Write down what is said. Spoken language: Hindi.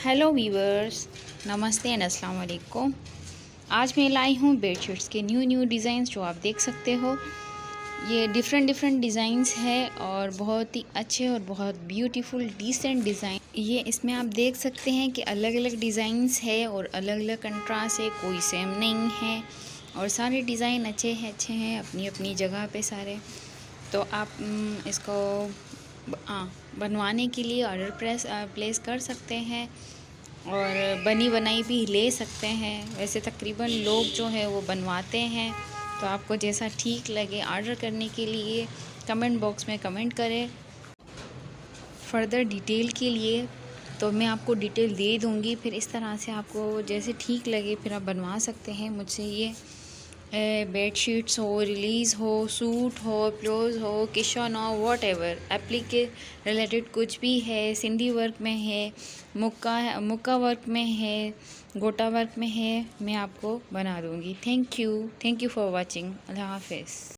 हेलो वीवर्स, नमस्ते एंड अस्सलाम वालेकुम। आज मैं लाई हूँ बेडशीट्स के न्यू डिज़ाइंस जो आप देख सकते हो। ये डिफरेंट डिज़ाइंस है और बहुत ही अच्छे और बहुत ब्यूटीफुल डिसेंट डिज़ाइन। ये इसमें आप देख सकते हैं कि अलग अलग डिज़ाइंस है और अलग अलग कंट्रास्ट है, कोई सेम नहीं है और सारे डिज़ाइन अच्छे हैं अपनी अपनी जगह पे सारे। तो आप इसको बनवाने के लिए ऑर्डर प्लेस कर सकते हैं और बनी बनाई भी ले सकते हैं। वैसे तकरीबन लोग जो है वो बनवाते हैं, तो आपको जैसा ठीक लगे ऑर्डर करने के लिए कमेंट बॉक्स में कमेंट करें। फर्दर डिटेल के लिए तो मैं आपको डिटेल दे दूँगी, फिर इस तरह से आपको जैसे ठीक लगे फिर आप बनवा सकते हैं मुझसे। ये बेडशीट्स हो, रिलीज़ हो, सूट हो, पिलोज हो, किशन हो, वॉट एवर एप्लिक के रिलेटेड कुछ भी है, सिंधी वर्क में है, मुक्का वर्क में है, गोटा वर्क में है, मैं आपको बना दूँगी। Thank you for watching. Allah हाफिज़।